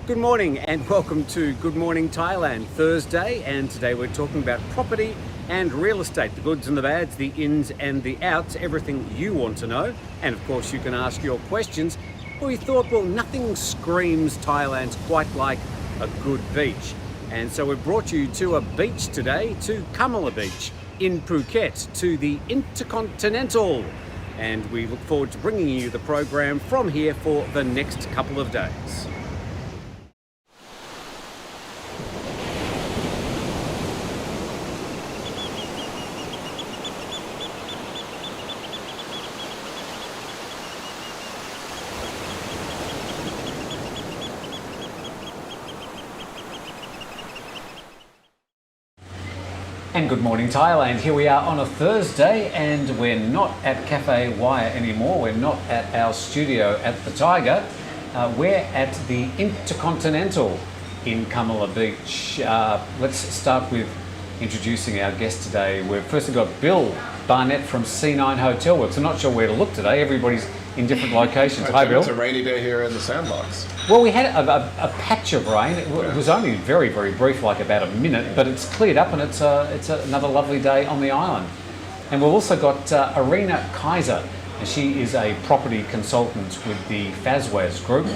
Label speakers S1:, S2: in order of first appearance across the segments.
S1: Good morning and welcome to Good Morning Thailand, Thursday, and today we're talking about property and real estate, the goods and the bads, the ins and the outs, everything you want to know. And of course you can ask your questions. We thought, well, nothing screams Thailand's quite like a good beach. And so we brought you to a beach today, to Kamala Beach in Phuket, to the Intercontinental. And we look forward to bringing you the program from here for the next couple of days. And good morning Thailand, here we are on a Thursday and we're not at Cafe Wire anymore, we're not at our studio at the Thaiger, we're at the Intercontinental in Kamala Beach. Let's start with introducing our guest today. We've firstly got Bill Barnett from C9 Hotel Works. I'm not sure where to look today, everybody's in different locations. Hi Bill.
S2: It's a rainy day here in the Sandbox.
S1: Well, we had a patch of rain. It was only very, very brief, like about a minute, but it's cleared up and it's another lovely day on the island. And we've also got Arina Kaiser, and she is a property consultant with the FazWaz group.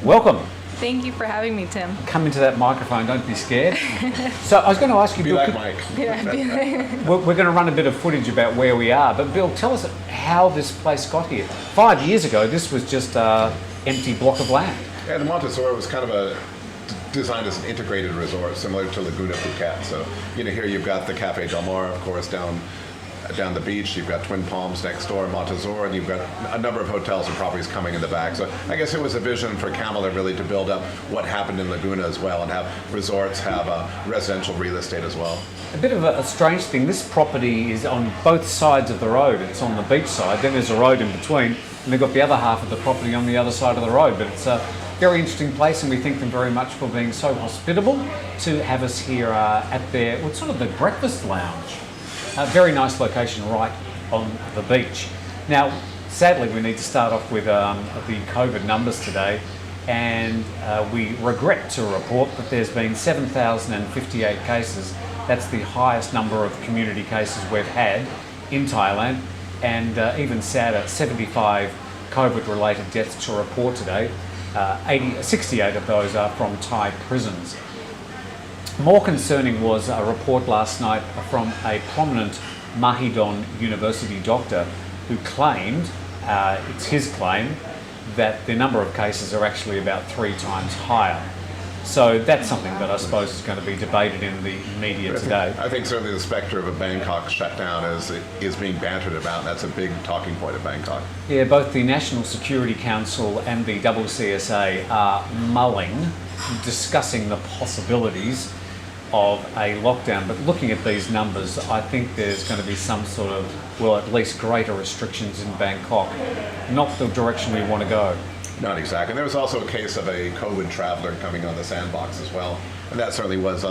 S1: Welcome.
S3: Thank you for having me, Tim.
S1: Come into that microphone, don't be scared. So I was going to ask you,
S2: Be
S1: Bill,
S2: like Mike.
S3: Yeah,
S1: we're going to run a bit of footage about where we are, but Bill, tell us how this place got here. 5 years ago, this was just an empty block of land.
S2: Yeah, the Montessori was kind of designed as an integrated resort, similar to Laguna Phuket. So, here you've got the Cafe Del Mar, of course, down the beach. You've got Twin Palms next door, Montessori, and you've got a number of hotels and properties coming in the back. So I guess it was a vision for Kamala really to build up what happened in Laguna as well and have resorts, have residential real estate as well.
S1: A bit of a strange thing, this property is on both sides of the road. It's on the beach side, then there's a road in between, and they've got the other half of the property on the other side of the road. But it's a very interesting place, and we thank them very much for being so hospitable to have us here at their, what's sort of the breakfast lounge. A very nice location right on the beach. Now, sadly, we need to start off with the COVID numbers today, and we regret to report that there's been 7,058 cases. That's the highest number of community cases we've had in Thailand, and even sadder, 75 COVID-related deaths to report today. 68 of those are from Thai prisons. More concerning was a report last night from a prominent Mahidol University doctor who claimed, it's his claim, that the number of cases are actually about 3 times higher. So that's something that I suppose is going to be debated in the media today.
S2: I think certainly the spectre of a Bangkok shutdown is being bantered about, and that's a big talking point of Bangkok.
S1: Yeah, both the National Security Council and the CCSA are discussing the possibilities of a lockdown, but looking at these numbers, I think there's going to be some sort of, well, at least greater restrictions in Bangkok, not the direction we want to go.
S2: Not exactly. And there was also a case of a COVID traveler coming on the Sandbox as well, and that certainly was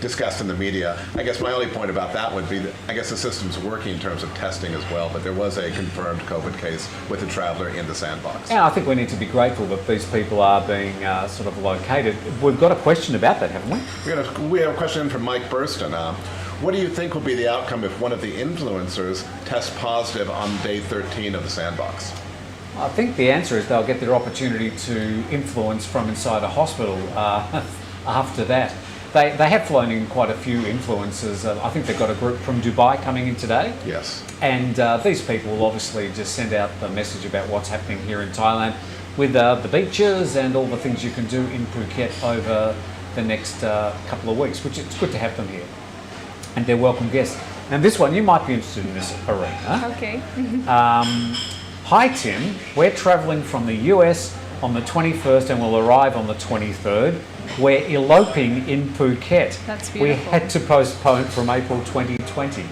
S2: discussed in the media. I guess my only point about that would be that I guess the system's working in terms of testing as well, but there was a confirmed COVID case with a traveler in the Sandbox.
S1: And I think we need to be grateful that these people are being sort of located. We've got a question about that, haven't we?
S2: We have a question from Mike Burston. What do you think will be the outcome if one of the influencers tests positive on day 13 of the Sandbox?
S1: I think the answer is they'll get their opportunity to influence from inside a hospital after that. They have flown in quite a few influencers. I think they've got a group from Dubai coming in today.
S2: Yes.
S1: And these people will obviously just send out the message about what's happening here in Thailand with the beaches and all the things you can do in Phuket over the next couple of weeks, which it's good to have them here. And they're welcome guests. And this one, you might be interested in this, Arina.
S3: Okay.
S1: Hi Tim, we're travelling from the US on the 21st and we'll arrive on the 23rd. We're eloping in Phuket.
S3: That's beautiful.
S1: We had to postpone from April 2020.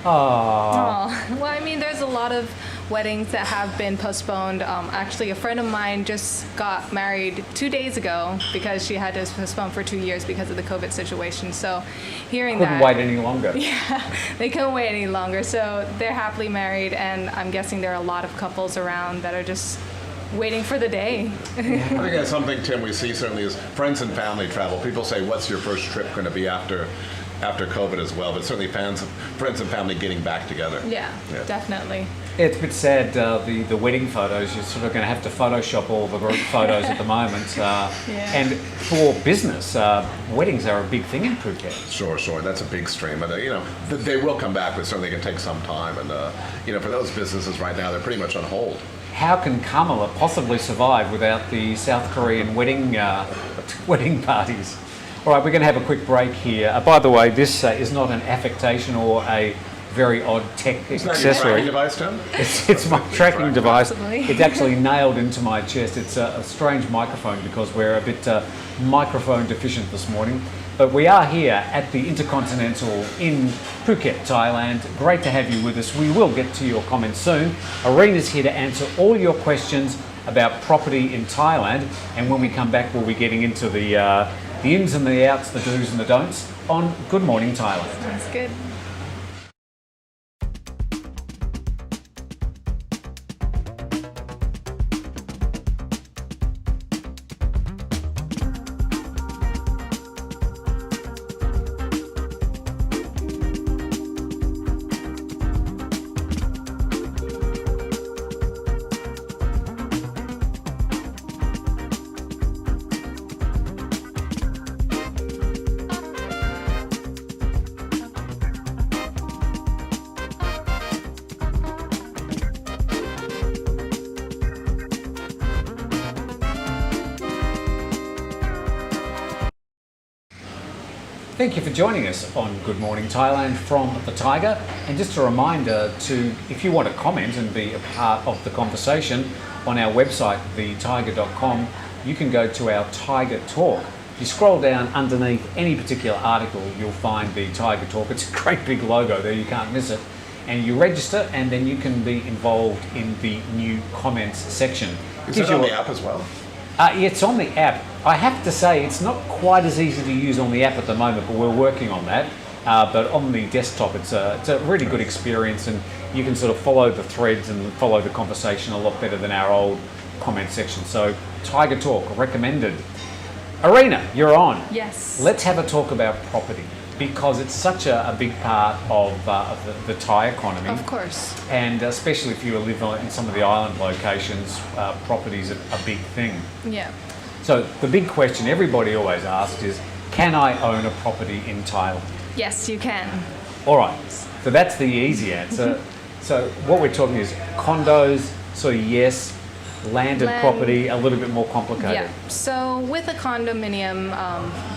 S3: Oh, well, I mean, there's a lot of weddings that have been postponed. Actually, a friend of mine just got married 2 days ago because she had to postpone for 2 years because of the COVID situation. So hearing
S1: Couldn't
S3: that...
S1: wait any longer.
S3: Yeah, they couldn't wait any longer. So they're happily married, and I'm guessing there are a lot of couples around that are just waiting for the day.
S2: I think that's something, Tim, we see certainly is friends and family travel. People say, what's your first trip going to be after COVID as well? But certainly friends and family getting back together.
S3: Yeah, definitely.
S1: It's a bit sad, the wedding photos, you're sort of going to have to Photoshop all the group photos at the moment. And for business, weddings are a big thing in Phuket.
S2: Sure. That's a big stream. And, they will come back, but certainly can take some time. And, for those businesses right now, they're pretty much on hold.
S1: How can Kamala possibly survive without the South Korean wedding parties? All right, we're going to have a quick break here. By the way, this is not an affectation or a very odd tech accessory.
S2: Is that your tracking device, Tim?
S1: It's my tracking device.
S3: Possibly.
S1: It's actually nailed into my chest. It's a strange microphone because we're a bit microphone deficient this morning. But we are here at the Intercontinental in Phuket, Thailand. Great to have you with us. We will get to your comments soon. Arina's here to answer all your questions about property in Thailand. And when we come back, we'll be getting into the ins and the outs, the do's and the don'ts on Good Morning Thailand.
S3: That's good.
S1: Thank you for joining us on Good Morning Thailand from the Thaiger. And just a reminder to, if you want to comment and be a part of the conversation on our website, thethaiger.com, you can go to our Thaiger Talk. If you scroll down underneath any particular article, you'll find the Thaiger Talk. It's a great big logo there, you can't miss it. And you register and then you can be involved in the new comments section.
S2: Is it on the app as well?
S1: It's on the app. I have to say it's not quite as easy to use on the app at the moment, but we're working on that. But on the desktop, it's a really good experience, and you can sort of follow the threads and follow the conversation a lot better than our old comment section. So Thaiger Talk, recommended. Arina, you're on.
S3: Yes.
S1: Let's have a talk about property, because it's such a big part of the Thai economy.
S3: Of course.
S1: And especially if you live in some of the island locations, property is a big thing.
S3: Yeah.
S1: So the big question everybody always asks is, can I own a property in Thailand?
S3: Yes, you can.
S1: All right, so that's the easy answer. So what we're talking is condos, so yes, landed property, a little bit more complicated.
S3: Yeah. So with a condominium,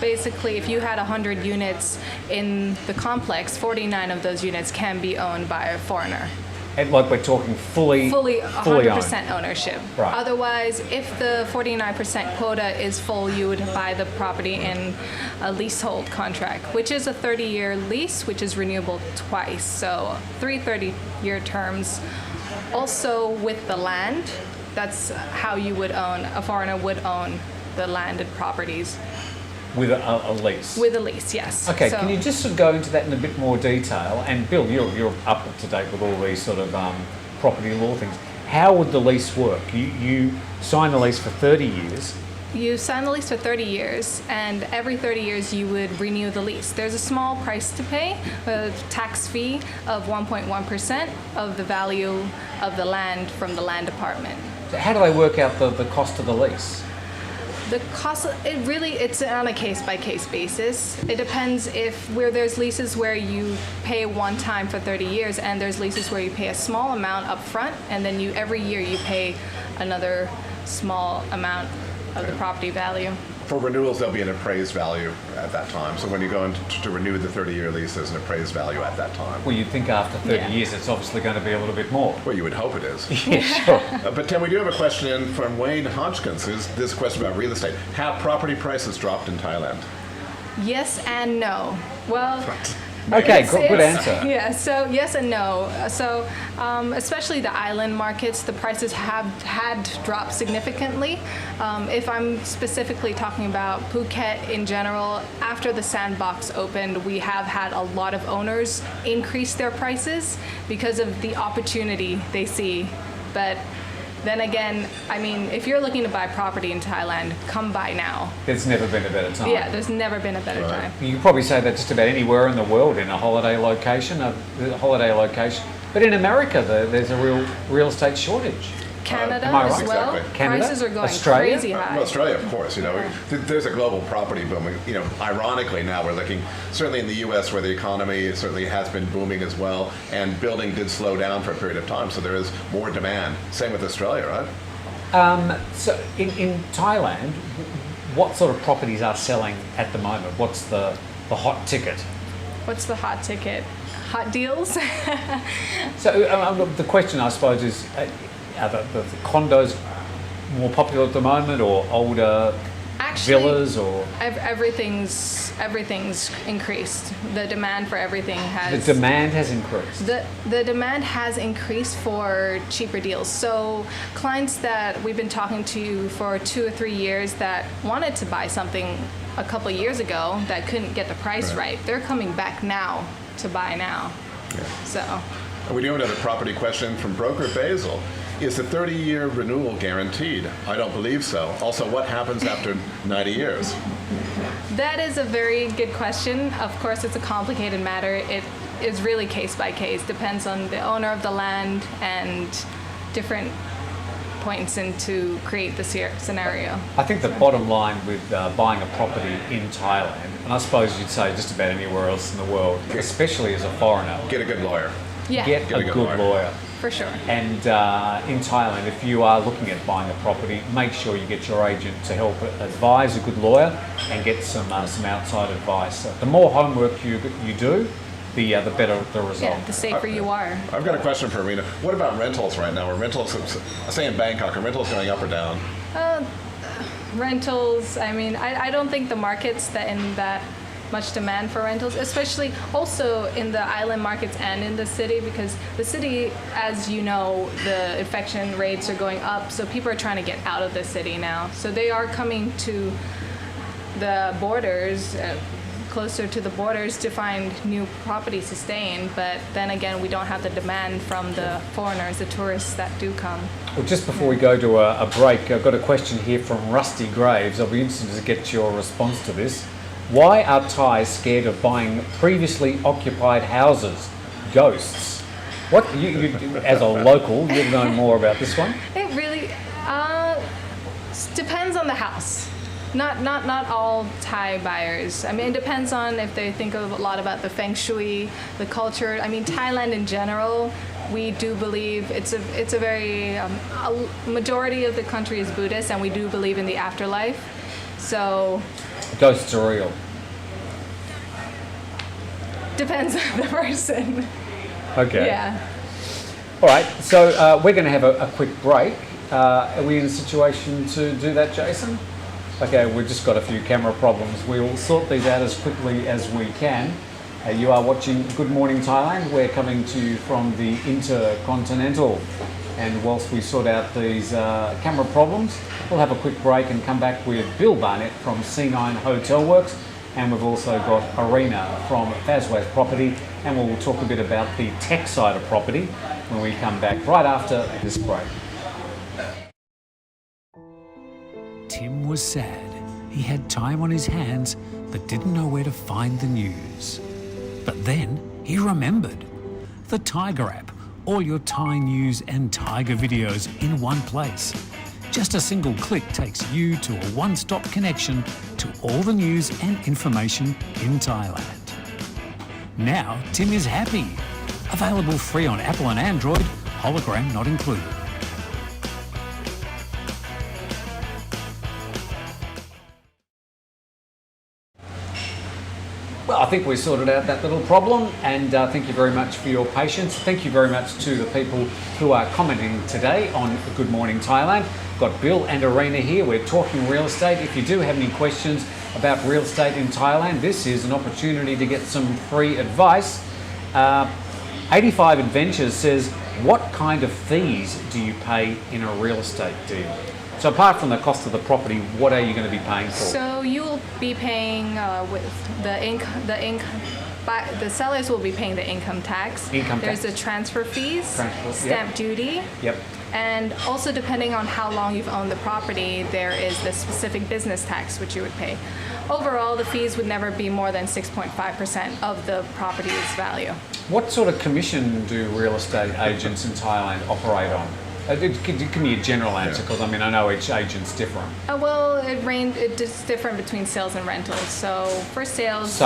S3: basically if you had 100 units in the complex, 49 of those units can be owned by a foreigner.
S1: And like we're talking fully
S3: 100%
S1: owned.
S3: ownership.
S1: Right.
S3: Otherwise, if the 49% quota is full, you would buy the property in a leasehold contract, which is a 30-year lease, which is renewable twice. So 3 30-year terms. Also with the land, that's how you would own, a foreigner would own the landed properties.
S1: With a lease?
S3: With a lease, yes.
S1: Okay,
S3: So,
S1: can you just sort of go into that in a bit more detail? And Bill, you're up to date with all these sort of property law things. How would the lease work? You sign the lease for 30 years.
S3: You sign the lease for 30 years, and every 30 years you would renew the lease. There's a small price to pay, a tax fee of 1.1% of the value of the land from the land department.
S1: So how do they work out the cost of the lease?
S3: The cost, it's on a case-by-case basis. It depends where there's leases where you pay one time for 30 years, and there's leases where you pay a small amount up front, and then every year you pay another small amount of the property value.
S2: For renewals, there'll be an appraised value at that time. So when you go in to renew the 30-year lease, there's an appraised value at that time.
S1: Well, you'd think after 30 years it's obviously going to be a little bit more.
S2: Well, you would hope it is.
S1: Yeah, sure.
S2: But Tim, we do have a question in from Wayne Hodgkins. This is a question about real estate. Have property prices dropped in Thailand?
S3: Yes and no. Well,
S1: Okay, good answer.
S3: Yeah, so yes and no. So especially the island markets, the prices had dropped significantly. If I'm specifically talking about Phuket in general, after the Sandbox opened, we have had a lot of owners increase their prices because of the opportunity they see. But Then again, I mean, if you're looking to buy property in Thailand, come buy now.
S1: There's never been a better time.
S3: Yeah, there's never been a better
S2: Right.
S3: time.
S1: You could probably say that just about anywhere in the world in a holiday location, But in America, there's a real estate shortage.
S3: Canada
S1: am I
S3: as
S1: right?
S3: well.
S2: Exactly.
S1: Canada?
S3: Prices are going
S1: Australia?
S3: crazy high.
S2: Well, Australia, of course, there's a global property boom. Ironically now we're looking, certainly in the U.S. where the economy certainly has been booming as well, and building did slow down for a period of time, so there is more demand. Same with Australia, right?
S1: So in Thailand, what sort of properties are selling at the moment? What's the hot ticket?
S3: What's the hot ticket? Hot deals?
S1: So the question, I suppose, is are the condos more popular at the moment, or older
S3: Actually,
S1: villas, or
S3: everything's increased. The demand for everything has.
S1: the demand has increased?
S3: The demand has increased for cheaper deals. So clients that we've been talking to for 2 or 3 years that wanted to buy something a couple of years ago that couldn't get the price right, they're coming back now to buy now.
S2: Yeah.
S3: So
S2: And we do have another property question from broker Basil. Is the 30-year renewal guaranteed? I don't believe so. Also, what happens after 90 years?
S3: that is a very good question. Of course, it's a complicated matter. It is really case by case. Depends on the owner of the land and different points into create the scenario.
S1: I think the bottom line with buying a property in Thailand, and I suppose you'd say just about anywhere else in the world, especially as a foreigner,
S2: Get a good lawyer.
S3: Yeah,
S1: get a good lawyer.
S3: for sure.
S1: And in Thailand, if you are looking at buying a property, make sure you get your agent to help advise, a good lawyer, and get some outside advice. The more homework you do, the better the result.
S3: Yeah, the safer you are.
S2: I've got a question for Arina. What about rentals right now? Are rentals, say in Bangkok, are rentals going up or down?
S3: Rentals, I mean, I don't think the market's in that much demand for rentals, especially also in the island markets and in the city, because the city, as you know, the infection rates are going up, so people are trying to get out of the city now. So they are coming to the borders, closer to the borders to find new properties to stay in, but then again, we don't have the demand from the foreigners, the tourists that do come.
S1: Well, just before we go to a break, I've got a question here from Rusty Graves. I'll be interested to get your response to this. Why are Thais scared of buying previously occupied houses? Ghosts. What, you as a local, you'd know more about this one?
S3: It really depends on the house. Not all Thai buyers. I mean, it depends on if they think a lot about the feng shui, the culture. I mean, Thailand in general, we do believe it's a very a majority of the country is Buddhist, and we do believe in the afterlife. So
S1: Ghosts are real.
S3: depends on the person.
S1: Okay.
S3: Yeah.
S1: All right. So we're going to have a quick break. Are we in a situation to do that, Jason? Okay, we've just got a few camera problems. We'll sort these out as quickly as we can. You are watching Good Morning Thailand. We're coming to you from the Intercontinental. And whilst we sort out these camera problems, we'll have a quick break and come back with Bill Barnett from C9 Hotel Works. And we've also got Arina from FazWaz Property. And we'll talk a bit about the tech side of property when we come back right after this break.
S4: Tim was sad. He had time on his hands but didn't know where to find the news. But then he remembered. The Thaiger app. All your Thai news and Thaiger videos in one place. Just a single click takes you to a one-stop connection to all the news and information in Thailand. Now Tim is happy. Available free on Apple and Android, hologram not included.
S1: Well, I think we sorted out that little problem, and thank you very much for your patience. Thank you very much to the people who are commenting today on Good Morning Thailand. Got Bill and Arina here. We're talking real estate. If you do have any questions about real estate in Thailand, this is an opportunity to get some free advice. 85 Adventures says, what kind of fees do you pay in a real estate deal? So apart from the cost of the property, what are you going to be paying for?
S3: So you'll be paying with the the sellers will be paying the income tax. There's the transfer fees, stamp duty.
S1: Yep.
S3: And also, depending on how long you've owned the property, there is the specific business tax which you would pay. Overall, the fees would never be more than 6.5% of the property's value.
S1: What sort of commission do real estate agents in Thailand operate on? Give me a general answer, because I mean I know each agent's different.
S3: Well, it's different between sales and rentals. So for sales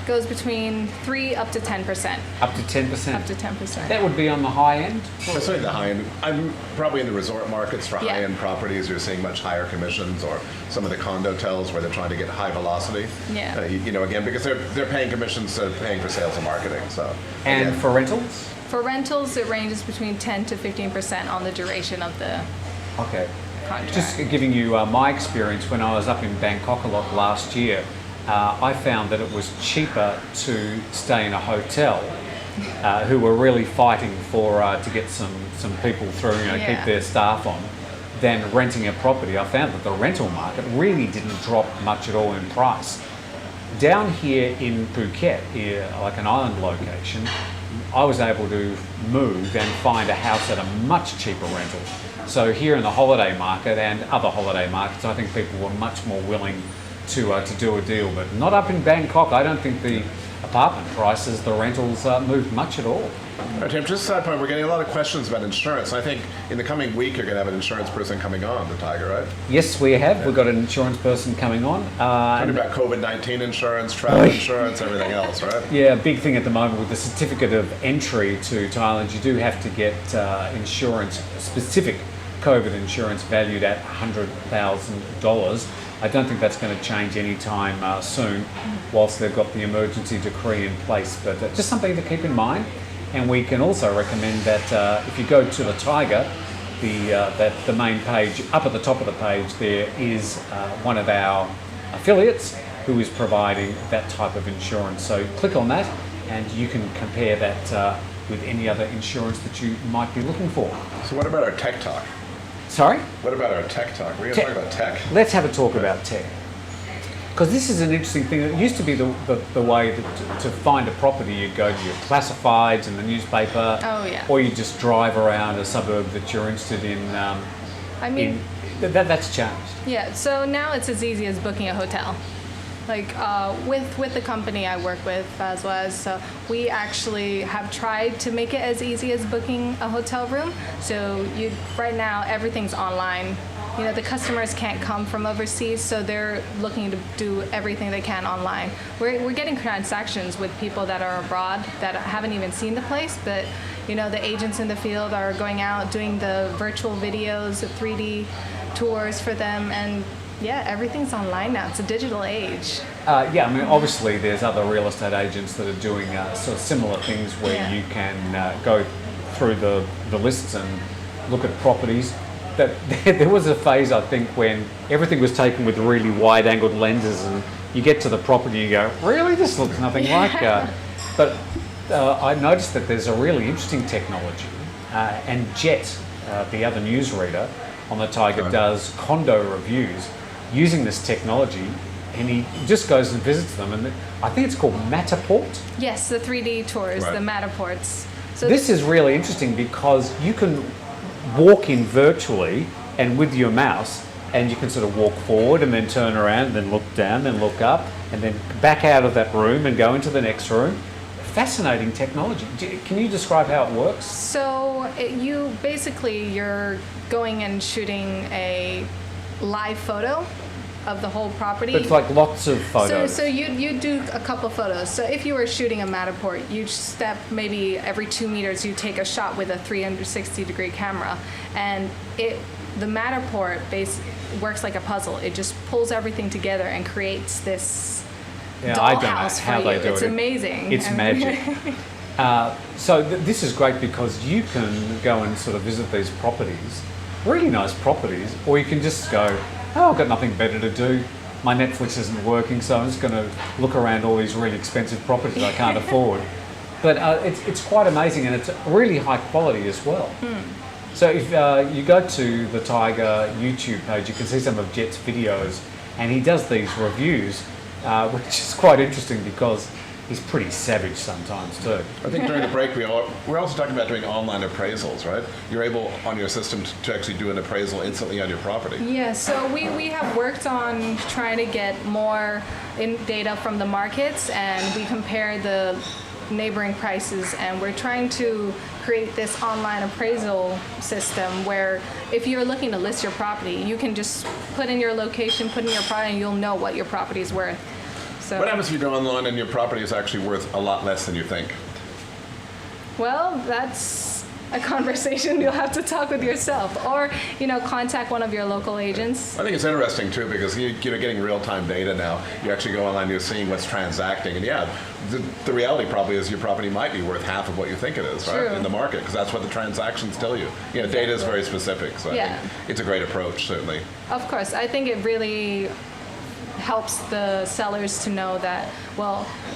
S3: goes between 3 up to 10%.
S1: Up to 10%.
S3: Up to 10%.
S1: That would be on the high end.
S2: That's the high end. I'm probably in the resort markets for
S3: Yeah.
S2: high-end properties. You're seeing much higher commissions, or some of the condo hotels where they're trying to get high velocity.
S3: Yeah.
S2: Again, because they're paying commissions, so they're paying for sales and marketing. So.
S1: And
S2: again,
S1: for rentals?
S3: For rentals, it ranges between 10 to 15% on the duration of the
S1: Okay.
S3: contract.
S1: Just giving you my experience when I was up in Bangkok a lot last year, I found that it was cheaper to stay in a hotel who were really fighting for to get some people through, keep their staff on, than renting a property. I found that the rental market really didn't drop much at all in price. Down here in Phuket, like an island location, I was able to move and find a house at a much cheaper rental. So here in the holiday market and other holiday markets, I think people were much more willing to do a deal, but not up in Bangkok. I don't think the apartment prices, the rentals moved much at all.
S2: All right, Tim, just a side point, we're getting a lot of questions about insurance. I think in the coming week you're going to have an insurance person coming on, the Thaiger, right?
S1: Yes, we have. We've got an insurance person coming on.
S2: Talking about COVID-19 insurance, travel insurance, everything else, right?
S1: Yeah, big thing at the moment with the certificate of entry to Thailand, you do have to get insurance, specific COVID insurance valued at $100,000. I don't think that's going to change anytime soon, whilst they've got the emergency decree in place. But just something to keep in mind. And we can also recommend that if you go to the Thaiger, the main page, up at the top of the page, there is one of our affiliates who is providing that type of insurance. So click on that, and you can compare that with any other insurance that you might be looking for.
S2: So what about our tech talk?
S1: Sorry?
S2: What about our tech talk? We're going to talk about tech.
S1: Let's have a talk about tech. Because this is an interesting thing. It used to be the way that to find a property, you'd go to your classifieds in the newspaper, or you just drive around a suburb that you're interested in. That's changed.
S3: Yeah, so now it's as easy as booking a hotel. Like with the company I work with, FazWaz, so we actually have tried to make it as easy as booking a hotel room. So right now everything's online. The customers can't come from overseas, so they're looking to do everything they can online. We're getting transactions with people that are abroad that haven't even seen the place, but the agents in the field are going out doing the virtual videos, the 3D tours for them, and yeah, everything's online now. It's a digital age.
S1: Obviously there's other real estate agents that are doing sort of similar things where you can go through the lists and look at properties. That there was a phase, I think, when everything was taken with really wide-angled lenses, and you get to the property, you go, really, this looks nothing like. But I noticed that there's a really interesting technology, and Jet, the other newsreader on the Thaiger, does condo reviews using this technology, and he just goes and visits them, and I think it's called Matterport.
S3: Yes, the 3D tours, the Matterports. So
S1: this is really interesting because you can walk in virtually and with your mouse, and you can sort of walk forward and then turn around and then look down, then look up, and then back out of that room and go into the next room. Fascinating technology. Can you describe how it works?
S3: So you're going and shooting a live photo of the whole property.
S1: It's like lots of photos.
S3: So you do a couple photos. So if you were shooting a Matterport, you step maybe every 2 meters, you take a shot with a 360-degree camera, and the Matterport works like a puzzle. It just pulls everything together and creates this dollhouse for you. It's amazing.
S1: It's magic. So this is great because you can go and sort of visit these properties, really nice properties, or you can just go, I've got nothing better to do. My Netflix isn't working, so I'm just going to look around all these really expensive properties I can't afford. But it's quite amazing, and it's really high quality as well. So if you go to the Thaiger YouTube page, you can see some of Jet's videos, and he does these reviews, which is quite interesting because he's pretty savage sometimes too.
S2: I think during the break we're also talking about doing online appraisals, right? You're able on your system to actually do an appraisal instantly on your property.
S3: Yeah, so we have worked on trying to get more data from the markets, and we compare the neighboring prices, and we're trying to create this online appraisal system where if you're looking to list your property, you can just put in your location, put in your property, and you'll know what your property is worth. So,
S2: What happens if you go online and your property is actually worth a lot less than you think?
S3: well, that's a conversation you'll have to talk with yourself, or contact one of your local agents.
S2: I think it's interesting too because you're getting real-time data now. You actually go online, you're seeing what's transacting, and the reality probably is your property might be worth half of what you think it is, right,
S3: True.
S2: in the market, because that's what the transactions tell you. Data is very specific, so I
S3: Yeah.
S2: think it's a great approach, certainly.
S3: Of course, I think it really helps the sellers to know that,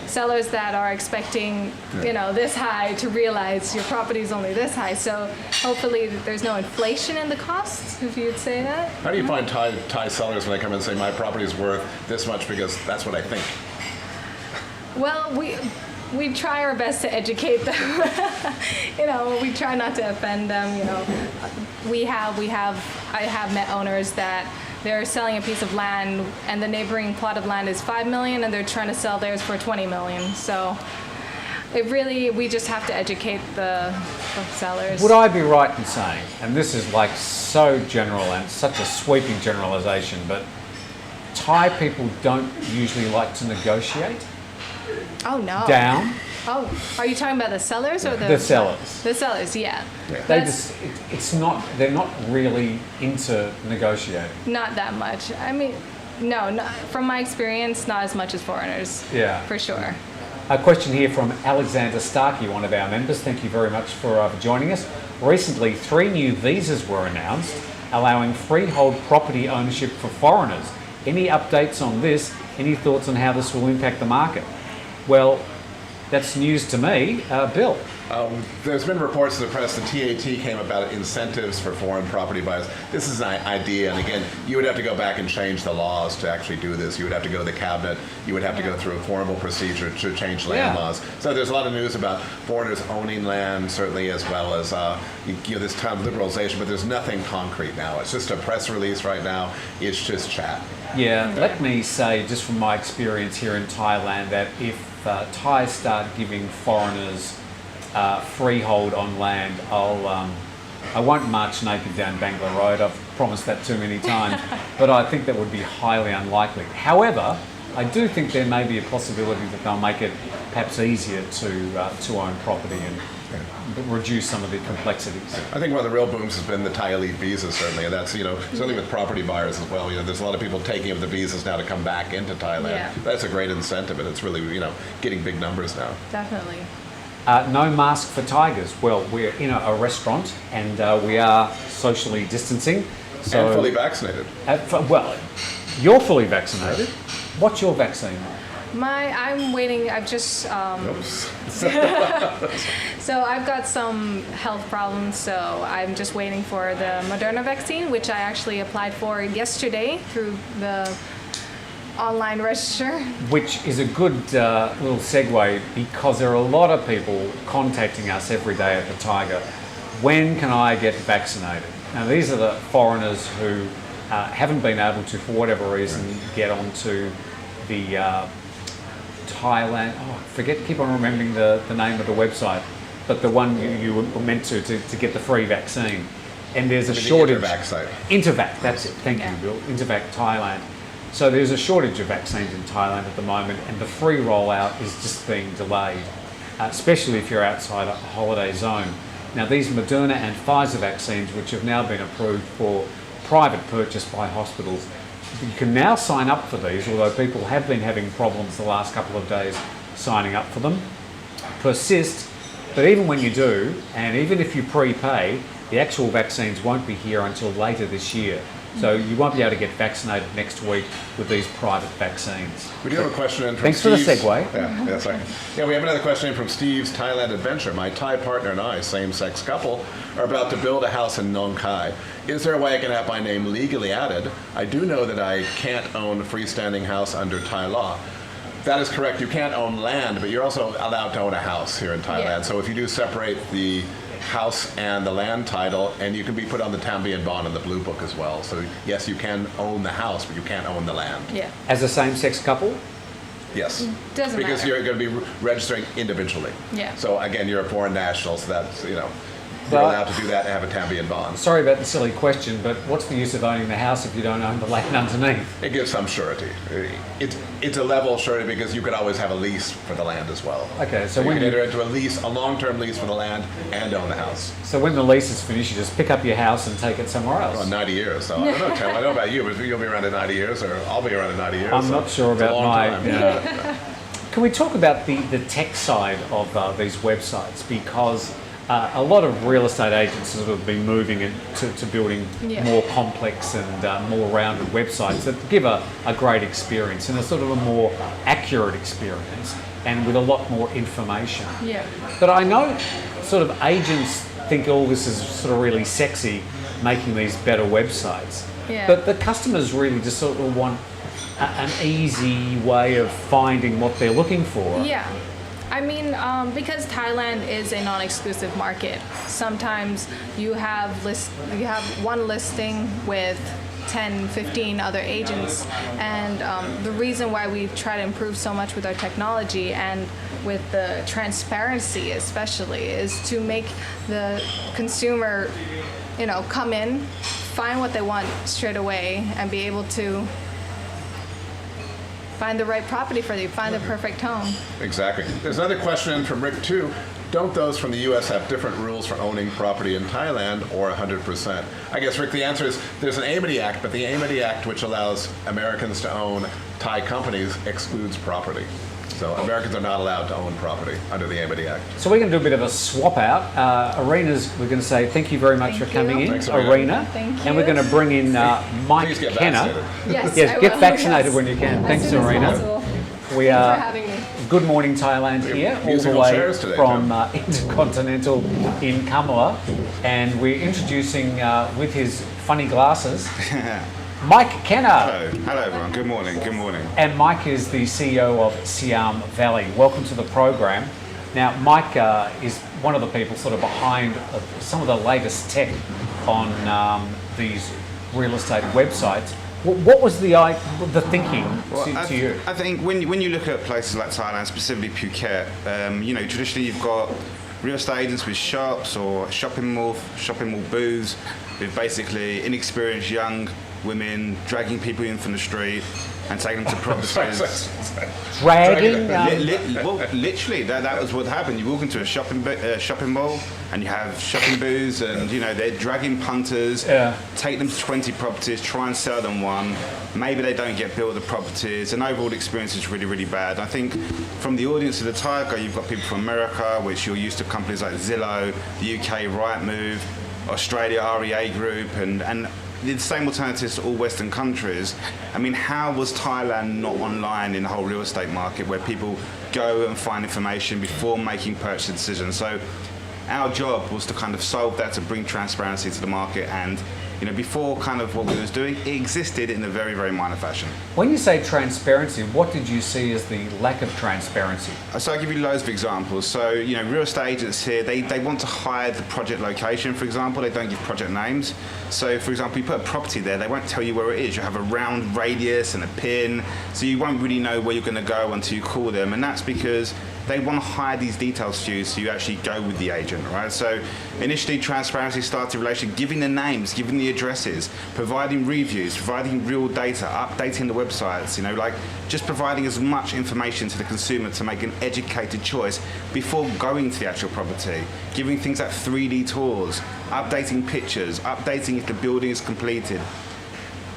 S3: sellers that are expecting, this high to realize your property is only this high. So hopefully there's no inflation in the costs, if you'd say that.
S2: How do you find Thai sellers when they come in and say, my property is worth this much because that's what I think?
S3: Well, we try our best to educate them. We try not to offend them. I have met owners that they're selling a piece of land, and the neighboring plot of land is $5 million, and they're trying to sell theirs for $20 million. So we just have to educate the sellers.
S1: Would I be right in saying, and this is like so general and such a sweeping generalisation, but Thai people don't usually like to negotiate
S3: Oh no.
S1: down?
S3: Oh, are you talking about the sellers or
S1: The sellers.
S3: The sellers, yeah.
S1: They
S3: That's
S1: they're not really into negotiating.
S3: not that much. I mean, no, from my experience, not as much as foreigners.
S1: Yeah.
S3: For sure.
S1: A question here from Alexander Starkey, one of our members. Thank you very much for joining us. Recently, 3 new visas were announced, allowing freehold property ownership for foreigners. Any updates on this? Any thoughts on how this will impact the market? Well, that's news to me. Bill?
S2: There's been reports in the press that TAT came about incentives for foreign property buyers. This is an idea, and again, you would have to go back and change the laws to actually do this. You would have to go to the cabinet. You would have to go through a formal procedure to change land laws. So there's a lot of news about foreigners owning land, certainly, as well as this kind of liberalization, but there's nothing concrete now. It's just a press release right now. It's just chat.
S1: Yeah, let me say, just from my experience here in Thailand, that if Thais start giving foreigners freehold on land, I won't march naked down Bangla Road. I've promised that too many times, but I think that would be highly unlikely. However, I do think there may be a possibility that they'll make it perhaps easier to own property and reduce some of the complexities.
S2: I think one of the real booms has been the Thai elite visas, certainly, and that's certainly with property buyers as well. There's a lot of people taking up the visas now to come back into Thailand.
S3: Yeah.
S2: That's a great incentive, and it's really getting big numbers now.
S3: Definitely.
S1: No mask for tigers. Well, we're in a restaurant and we are socially distancing. So,
S2: And fully vaccinated.
S1: Well, you're fully vaccinated. What's your vaccine?
S3: I'm waiting. I've just
S2: Oops.
S3: so I've got some health problems, so I'm just waiting for the Moderna vaccine, which I actually applied for yesterday through the online register.
S1: Which is a good little segue, because there are a lot of people contacting us every day at the Thaiger. When can I get vaccinated? Now, these are the foreigners who haven't been able to, for whatever reason, get onto the Thailand. Keep on remembering the name of the website, but the one you were meant to get the free vaccine. And there's a shortage.
S2: The Intervac site.
S1: Intervac, that's it. Thank
S3: Yeah.
S1: you, Bill. Intervac Thailand. So there's a shortage of vaccines in Thailand at the moment, and the free rollout is just being delayed, especially if you're outside a holiday zone. Now, these Moderna and Pfizer vaccines, which have now been approved for private purchase by hospitals, you can now sign up for these, although people have been having problems the last couple of days signing up for them. Persist, but even when you do, and even if you prepay, the actual vaccines won't be here until later this year. So you won't be able to get vaccinated next week with these private vaccines.
S2: We do have a question in from
S1: Thanks for the
S2: Steve's-
S1: segue.
S2: Yeah, sorry. Yeah, we have another question in from Steve's Thailand Adventure. My Thai partner and I, same-sex couple, are about to build a house in Nong Khai. Is there a way I can have my name legally added? I do know that I can't own a freestanding house under Thai law. That is correct. You can't own land, but you're also allowed to own a house here in Thailand.
S3: Yeah.
S2: So if you do separate the house and the land title, and you can be put on the Tam Bien bond and the Blue Book as well. So yes, you can own the house, but you can't own the land.
S3: Yeah.
S1: As a same-sex couple?
S2: Yes.
S3: Doesn't
S2: because
S3: matter.
S2: you're going to be registering individually.
S3: Yeah.
S2: So again, you're a foreign national, so that's, you're
S1: But-
S2: allowed to do that and have a Tam Bien bond.
S1: Sorry about the silly question, but what's the use of owning the house if you don't own the land underneath?
S2: It gives some surety. It's a level of surety because you could always have a lease for the land as well.
S1: Okay, so
S2: you
S1: when
S2: can
S1: you-
S2: enter into a long-term lease for the land and own the house.
S1: So when the lease is finished, you just pick up your house and take it somewhere else.
S2: Well, 90 years. So I don't know, Tim. I don't know about you, but you'll be around in 90 years, or I'll be around in 90 years.
S1: I'm
S2: so
S1: not sure
S2: it's a
S1: about
S2: long
S1: my...
S2: time.
S1: Can we talk about the tech side of these websites? Because a lot of real estate agents have sort of been moving to building
S3: Yeah.
S1: more complex and more rounded websites that give a great experience and a sort of a more accurate experience and with a lot more information.
S3: Yeah.
S1: But I know sort of agents think all this is sort of really sexy, making these better websites.
S3: Yeah.
S1: But the customers really just sort of want an easy way of finding what they're looking for.
S3: Yeah. I mean, because Thailand is a non-exclusive market, sometimes you have one listing with 10, 15 other agents, and the reason why we try to improve so much with our technology and with the transparency especially is to make the consumer, come in, find what they want straight away, and be able to find the right property for you, find the perfect home.
S2: Exactly. There's another question from Rick too. Don't those from the U.S. have different rules for owning property in Thailand or 100%? I guess, Rick, the answer is there's an Amity Act, but the Amity Act, which allows Americans to own Thai companies, excludes property. So Americans are not allowed to own property under the Amity Act.
S1: So we're going to do a bit of a swap out. We're going to say thank you very much
S3: Thank
S1: for coming
S3: you.
S1: in,
S2: Thanks, Arina.
S1: Arina.
S3: Thank
S1: And we're
S3: you.
S1: going to bring in Mike
S2: Please get
S1: Kenner.
S2: vaccinated.
S3: Yes,
S1: Yes,
S3: I
S1: get
S3: will.
S1: vaccinated
S3: Yes.
S1: when you can.
S3: As
S1: Thanks,
S3: soon as
S1: Arina.
S3: possible.
S1: We
S3: Thanks
S1: are
S3: for having me.
S1: Good Morning Thailand here, all the
S2: Musical
S1: way
S2: chairs today,
S1: from
S2: Tom.
S1: Intercontinental in Kamala, and we're introducing with his funny glasses, Mike Kenner.
S5: Hello everyone, good morning, good morning.
S1: And Mike is the CEO of Siam Valley. Welcome to the program. Now, Mike is one of the people sort of behind some of the latest tech on these real estate websites. What was the thinking to you?
S5: I think when you look at places like Thailand, specifically Phuket, traditionally you've got real estate agents with shops or shopping mall booths with basically inexperienced young women dragging people in from the street and taking them to properties.
S1: Dragging?
S5: Literally, that was what happened. You walk into a shopping mall and you have shopping booths, and they're dragging punters, take them to 20 properties, try and sell them one. Maybe they don't get built the properties, and overall the experience is really, really bad. I think from the audience of the Thaiger, you've got people from America, which you're used to companies like Zillow, the UK Rightmove, Australia REA Group, and the same alternatives to all Western countries. I mean, how was Thailand not online in the whole real estate market where people go and find information before making purchase decisions? So our job was to kind of solve that, to bring transparency to the market, and before kind of what we was doing, it existed in a very, very minor fashion.
S1: When you say transparency, what did you see as the lack of transparency?
S5: So I'll give you loads of examples. So, real estate agents here, they want to hide the project location, for example. They don't give project names. So, for example, you put a property there, they won't tell you where it is. You have a round radius and a pin, so you won't really know where you're going to go until you call them. And that's because they want to hide these details to you, so you actually go with the agent, right? So initially, transparency started in relation, giving the names, giving the addresses, providing reviews, providing real data, updating the websites, just providing as much information to the consumer to make an educated choice before going to the actual property, giving things like 3D tours, updating pictures, updating if the building is completed.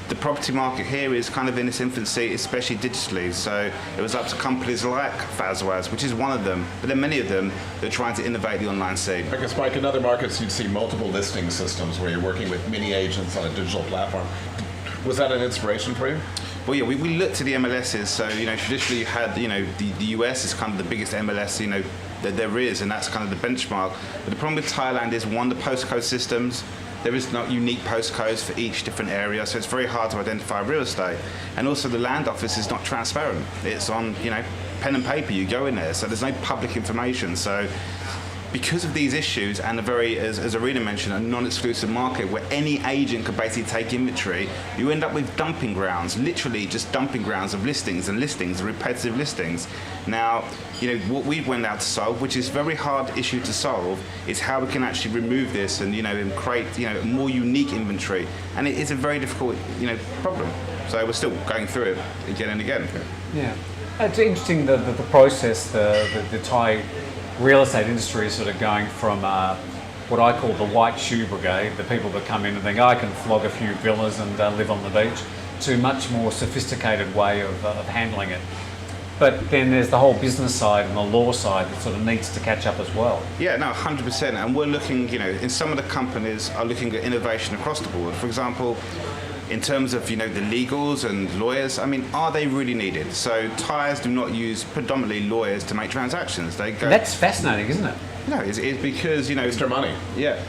S5: The property market here is kind of in its infancy, especially digitally. So it was up to companies like FazWaz, which is one of them, but there are many of them that are trying to innovate the online scene.
S2: I guess, Mike, in other markets, you'd see multiple listing systems where you're working with mini agents on a digital platform. Was that an inspiration for you?
S5: Well, yeah, we looked to the MLSs. So, traditionally you had, the US is kind of the biggest MLS, that there is, and that's kind of the benchmark. But the problem with Thailand is, one, the postcode systems. there is not unique postcodes for each different area, so it's very hard to identify real estate. And also the land office is not transparent. It's on, pen and paper, you go in there, so there's no public information. So because of these issues and a very, as Arina mentioned, a non-exclusive market where any agent could basically take inventory, you end up with dumping grounds, literally just dumping grounds of listings and listings, repetitive listings. Now, what we went out to solve, which is a very hard issue to solve, is how we can actually remove this and, and create, a more unique inventory. And it is a very difficult, problem. So we're still going through it again and again.
S1: Yeah. It's interesting the process, the Thai real estate industry is sort of going from what I call the white shoe brigade, the people that come in and think, I can flog a few villas and live on the beach, to a much more sophisticated way of handling it. But then there's the whole business side and the law side that sort of needs to catch up as well.
S5: Yeah, no, 100%. And we're looking, in some of the companies are looking at innovation across the board. For example, in terms of, the legals and lawyers, are they really needed? So Thais do not use predominantly lawyers to make transactions. They go.
S1: That's fascinating, isn't it?
S5: No, it's because,
S2: It's their money.
S5: Yeah.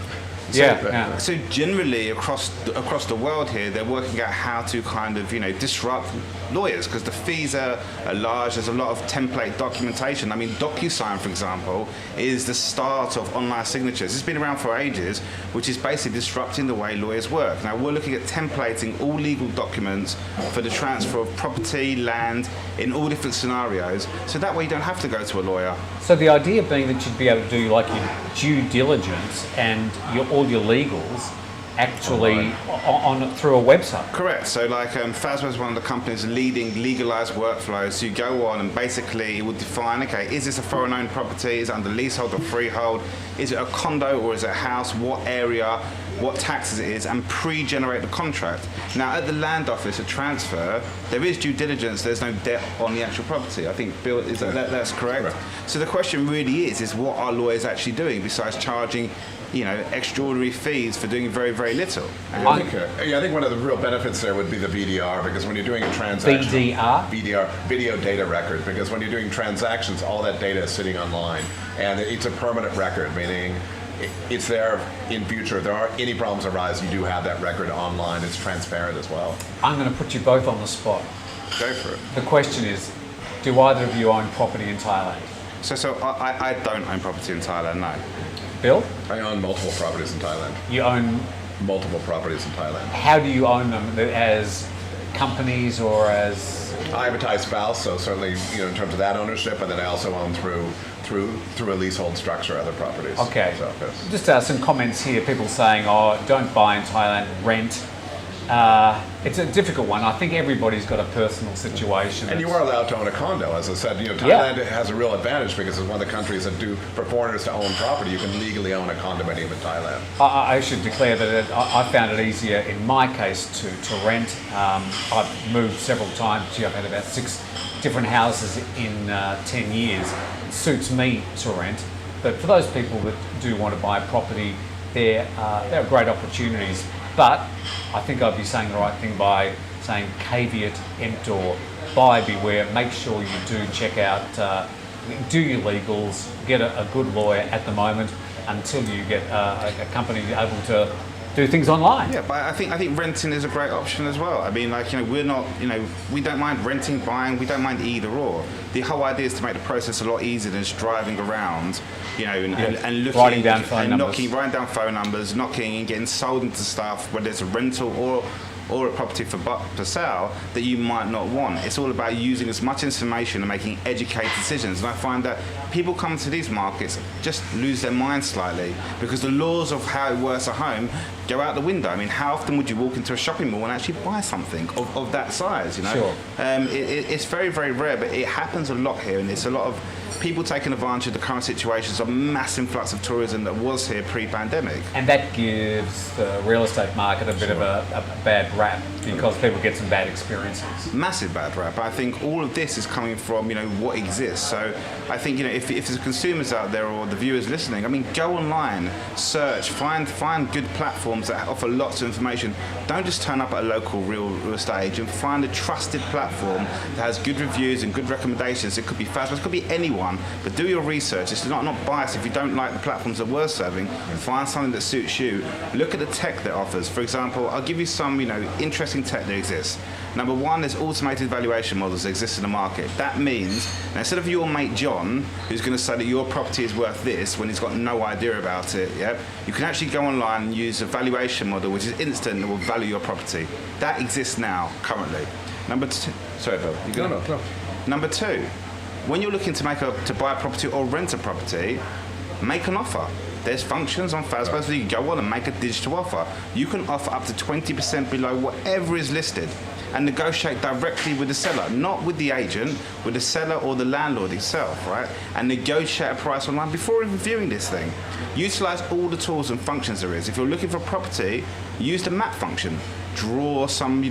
S5: So generally across the world here, they're working out how to kind of disrupt lawyers because the fees are large. There's a lot of template documentation. DocuSign, for example, is the start of online signatures. It's been around for ages, which is basically disrupting the way lawyers work. Now we're looking at templating all legal documents for the transfer of property, land, in all different scenarios, so that way you don't have to go to a lawyer.
S1: So the idea being that you'd be able to do like your due diligence and all your legals actually on through a website.
S5: Correct. So like FazWaz is one of the companies leading legalized workflows. So you go on and basically it will define, okay, is this a foreign owned property? Is it under leasehold or freehold? Is it a condo or is it a house? What area? What taxes it is, and pre-generate the contract. Now at the land office, a transfer, there is due diligence, there's no debt on the actual property. I think, Bill, that's correct? So the question really is what are lawyers actually doing besides charging extraordinary fees for doing very, very little?
S2: I think one of the real benefits there would be the VDR, because when you're doing a transaction...
S1: VDR,
S2: video data record, because when you're doing transactions, all that data is sitting online, and it's a permanent record, meaning it's there in future. If there are any problems arise, you do have that record online. It's transparent as well.
S1: I'm going to put you both on the spot.
S2: Go for it.
S1: The question is, do either of you own property in Thailand?
S5: So I don't own property in Thailand, no.
S1: Bill?
S2: I own multiple properties in Thailand.
S1: You own...
S2: Multiple properties in Thailand.
S1: How do you own them? As companies or as...
S2: I have a Thai spouse, so certainly, in terms of that ownership, and then I also own through a leasehold structure other properties.
S1: Okay.
S2: So, yes.
S1: Just some comments here. People saying, don't buy in Thailand, rent. It's a difficult one. I think everybody's got a personal situation.
S2: And you are allowed to own a condo. As I said, Thailand has a real advantage because it's one of the countries that for foreigners to own property, you can legally own a condominium in Thailand.
S1: I should declare that I found it easier in my case to rent. I've moved several times. I've had about 6 different houses in 10 years. It suits me to rent. But for those people that do want to buy a property, there are great opportunities. But I think I'd be saying the right thing by saying caveat emptor, buy beware, make sure you do check out, do your legals, get a good lawyer at the moment until you get a company able to do things online.
S5: Yeah, but I think renting is a great option as well. We're not, we don't mind renting, buying, we don't mind either or. The whole idea is to make the process a lot easier than just driving around, and looking,
S1: writing down phone numbers.
S5: Writing down phone numbers, knocking and getting sold into stuff, whether it's a rental or a property for sale that you might not want. It's all about using as much information and making educated decisions. And I find that people come to these markets just lose their mind slightly because the laws of how it works at home go out the window. How often would you walk into a shopping mall and actually buy something of that size?
S1: Sure.
S5: It's very, very rare, but it happens a lot here, and it's a lot of people taking advantage of the current situations of mass influx of tourism that was here pre-pandemic. And
S1: that gives the real estate market a bit of a bad rap because people get some bad experiences.
S5: Massive bad rap. I think all of this is coming from, what exists. So I think, if there's consumers out there or the viewers listening, go online, search, find good platforms platforms that offer lots of information. Don't just turn up at a local real estate agent. Find a trusted platform that has good reviews and good recommendations. It could be FazWaz, it could be anyone, but do your research. It's not biased. If you don't like the platforms that we're serving, find something that suits you. Look at the tech that offers. For example, I'll give you some interesting tech that exists. Number one, there's automated valuation models that exist in the market. That means, now instead of your mate John, who's going to say that your property is worth this when he's got no idea about it, you can actually go online and use a valuation model which is instant and will value your property. That exists now, currently. Number two, sorry Bill.
S2: No.
S5: Number two, when you're looking to buy a property or rent a property, make an offer. There's functions on FazWaz where you can go on and make a digital offer. You can offer up to 20% below whatever is listed and negotiate directly with the seller, not with the agent, with the seller or the landlord itself, right? And negotiate a price online before even viewing this thing. Utilize all the tools and functions there is. If you're looking for property, use the map function. Draw some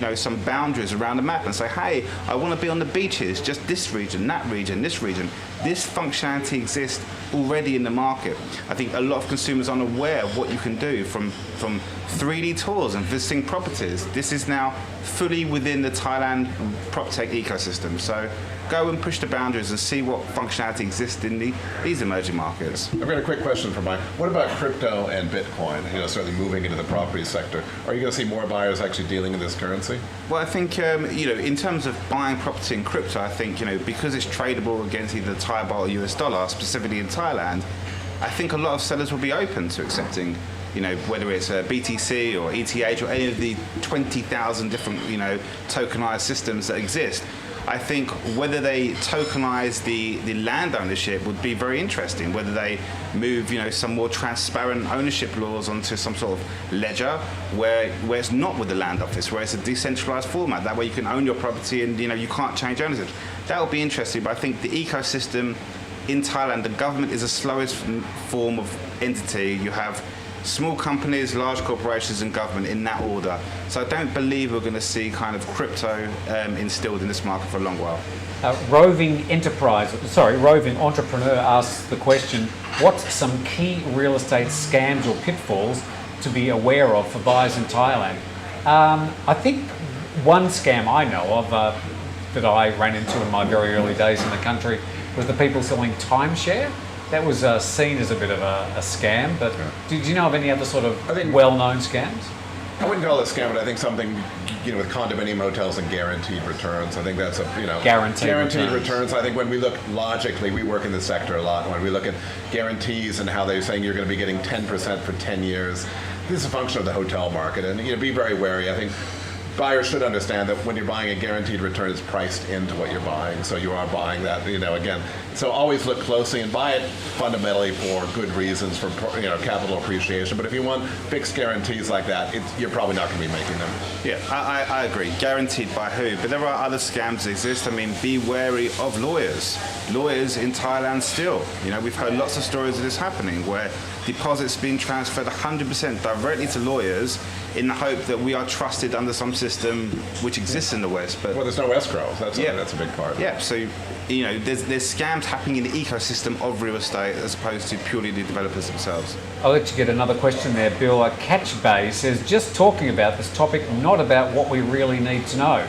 S5: boundaries around the map and say, hey, I want to be on the beaches, just this region, that region, this region. This functionality exists already in the market. I think a lot of consumers aren't aware of what you can do from 3D tours and visiting properties. This is now fully within the Thailand Proptech ecosystem. So go and push the boundaries and see what functionality exists in these emerging markets.
S2: I've got a quick question for Mike. What about crypto and Bitcoin? Certainly moving into the property sector. Are you going to see more buyers actually dealing in this currency?
S5: Well, I think in terms of buying property in crypto, I think because it's tradable against either the Thai baht or US dollar, specifically in Thailand, I think a lot of sellers will be open to accepting. Whether it's a BTC or ETH or any of the 20,000 different tokenized systems that exist. I think whether they tokenize the land ownership would be very interesting. Whether they move, some more transparent ownership laws onto some sort of ledger where it's not with the land office, where it's a decentralized format. That way you can own your property and you can't change ownership. That would be interesting. But I think the ecosystem in Thailand, the government is the slowest form of entity. You have small companies, large corporations and government in that order. So I don't believe we're going to see kind of crypto instilled in this market for a long while.
S1: Roving entrepreneur asks the question, what's some key real estate scams or pitfalls to be aware of for buyers in Thailand? I think one scam I know of that I ran into in my very early days in the country was the people selling timeshare. That was seen as a bit of a scam, but did you know of any other sort of well-known scams?
S2: I wouldn't call it a scam, but I think something, with condominium hotels and guaranteed returns. I think that's guaranteed returns. I think when we look logically, we work in the sector a lot. When we look at guarantees and how they're saying you're going to be getting 10% for 10 years, this is a function of the hotel market, and be very wary. I think buyers should understand that when you're buying a guaranteed return, it's priced into what you're buying. So you are buying that, again. So always look closely and buy it fundamentally for good reasons, for capital appreciation. But if you want fixed guarantees like that, you're probably not going to be making them.
S5: Yeah, I agree. Guaranteed by who? But there are other scams that exist. I mean, be wary of lawyers. Lawyers in Thailand still. We've heard lots of stories of this happening where deposits being transferred 100% directly to lawyers in the hope that we are trusted under some system which exists in the West. But
S2: there's no escrow. That's a big part.
S5: Yeah, so there's scams happening in the ecosystem of real estate as opposed to purely the developers themselves.
S1: I'll let you get another question there, Bill. Catch Bay says, just talking about this topic, not about what we really need to know.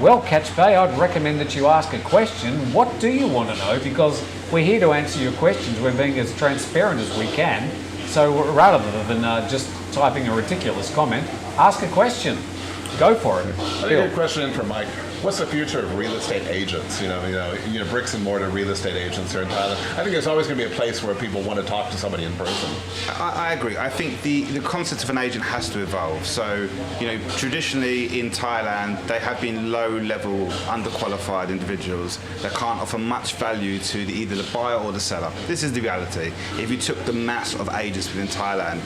S1: Well, Catch Bay, I'd recommend that you ask a question. What do you want to know? Because we're here to answer your questions. We're being as transparent as we can. So rather than just typing a ridiculous comment, ask a question. Go for it.
S2: I think a question for Mike. What's the future of real estate agents? Bricks and mortar real estate agents here in Thailand. I think there's always going to be a place where people want to talk to somebody in person.
S5: I agree. I think the concept of an agent has to evolve. So, traditionally in Thailand, they have been low-level, underqualified individuals that can't offer much value to either the buyer or the seller. This is the reality. If you took the mass of agents within Thailand,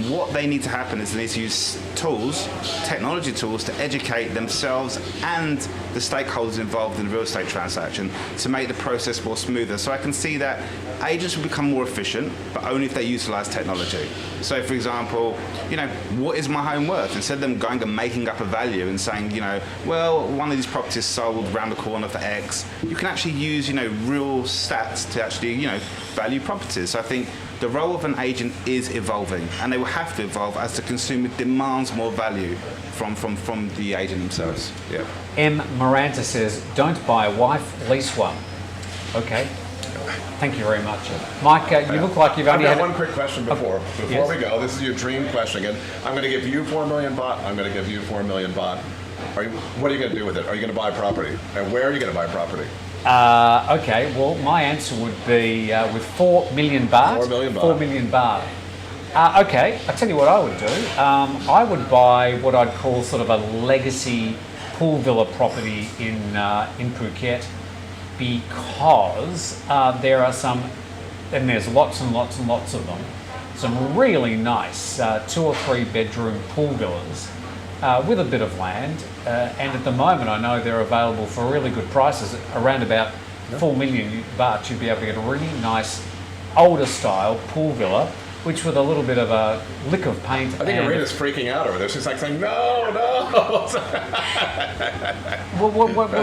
S5: what they need to happen is they need to use tools, technology tools, to educate themselves and the stakeholders involved in the real estate transaction to make the process more smoother. So I can see that agents will become more efficient, but only if they utilize technology. So for example, what is my home worth? Instead of them going and making up a value and saying, well, one of these properties sold around the corner for X, you can actually use, real stats to actually, value properties. So I think the role of an agent is evolving, and they will have to evolve as the consumer demands more value from the agent themselves.
S2: Yeah.
S1: M. Miranda says, don't buy a wife, lease one. Okay. Thank you very much. Mike, you look like you've only
S2: I've got
S1: had...
S2: one quick question before
S1: yes.
S2: we go. This is your dream question again. I'm going to give you 4 million baht. I'm going to give you 4 million baht. What are you going to do with it? Are you going to buy property? And where are you going to buy property?
S1: Okay, well, my answer would be with 4 million baht.
S2: 4 million baht.
S1: 4 million baht. Okay, I'll tell you what I would do. I would buy what I'd call sort of a legacy pool villa property in Phuket, because there are some, and there's lots and lots and lots of them, some really nice 2 or 3 bedroom pool villas with a bit of land. And at the moment I know they're available for really good prices, around about 4 million baht. You'd be able to get a really nice older style pool villa, which with a little bit of a lick of paint.
S2: I think Arina's freaking out over there. She's like saying, no, no.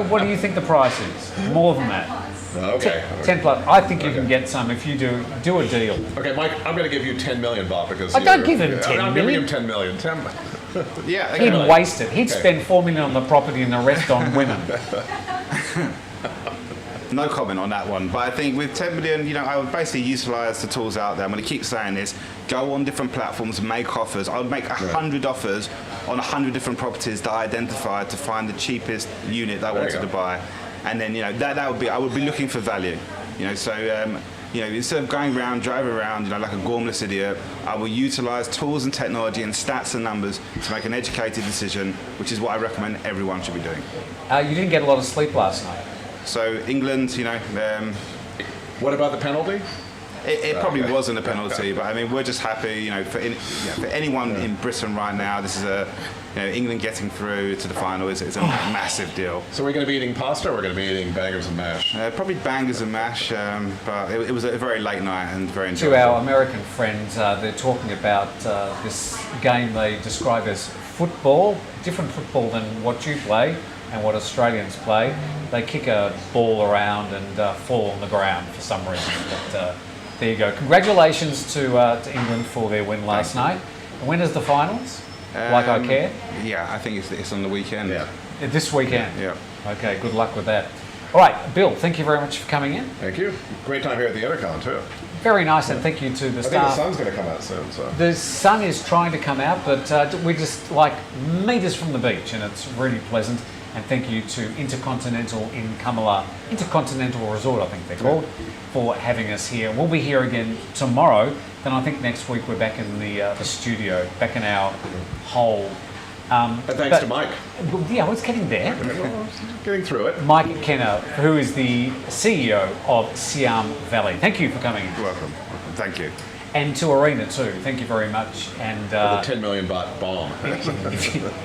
S1: What do you think the price is? More than that?
S2: Okay.
S1: 10 plus. I think you can get some if you do a deal.
S2: Okay, Mike, I'm going to give you 10 million baht because
S1: don't give him 10
S2: I'm
S1: million.
S2: giving him 10 million. 10.
S5: Yeah,
S1: He'd
S5: okay.
S1: waste it. He'd
S2: Okay.
S1: spend 4 million on the property and the rest on women.
S5: No comment on that one, but I think with 10 million, I would basically utilise the tools out there. I'm going to keep saying this: go on different platforms, make offers. I would make 100 offers on 100 different properties that I identified to find the cheapest unit that I wanted to buy, and then that would be, I would be looking for value. Instead of going around, driving around, like a gormless idiot, I will utilise tools and technology and stats and numbers to make an educated decision, which is what I recommend everyone should be doing.
S1: You didn't get a lot of sleep last night.
S5: So England,
S2: What about the penalty?
S5: it probably wasn't a penalty, but I mean we're just happy, for anyone in Britain right now. This is England getting through to the final is a massive deal.
S2: So we're going to be eating pasta, or we're going to be eating bangers and mash?
S5: Probably bangers and mash, but it was a very late night and very enjoyable.
S1: To our American friends, they're talking about this game they describe as football, different football than what you play and what Australians play. They kick a ball around and fall on the ground for some reason. But there you go. Congratulations to England for their win last night. And when is the finals? Like I care?
S5: Yeah, I think it's on the weekend.
S2: Yeah.
S1: This weekend?
S5: Yeah.
S1: Okay, good luck with that. All right, Bill, thank you very much for coming in.
S2: Thank you. Great time here at the Intercon, too.
S1: Very nice, and thank you to the
S2: I think the
S1: staff.
S2: sun's going to come out soon, so.
S1: The sun is trying to come out, but we're just like meters from the beach, and it's really pleasant. And thank you to Intercontinental in Kamala, Intercontinental Resort, I think they're called, for having us here. We'll be here again tomorrow. Then I think next week we're back in the studio, back in our hole.
S2: And thanks to Mike.
S1: Yeah, it's getting there.
S2: Getting through it.
S1: Mike Kenner, who is the CEO of Siam Valley. Thank you for coming.
S5: You're welcome. Thank you.
S1: And to Arina too, thank you very much. And
S2: The 10 million baht bomb.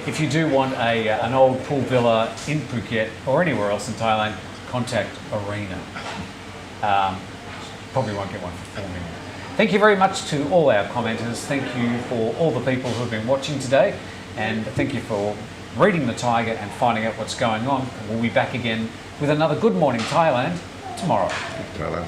S1: if you do want an old pool villa in Phuket or anywhere else in Thailand, contact Arina. Probably won't get one for 4 million. Thank you very much to all our commenters. Thank you for all the people who have been watching today. And thank you for reading the Thaiger and finding out what's going on. We'll be back again with another Good Morning Thailand tomorrow.
S2: Thailand.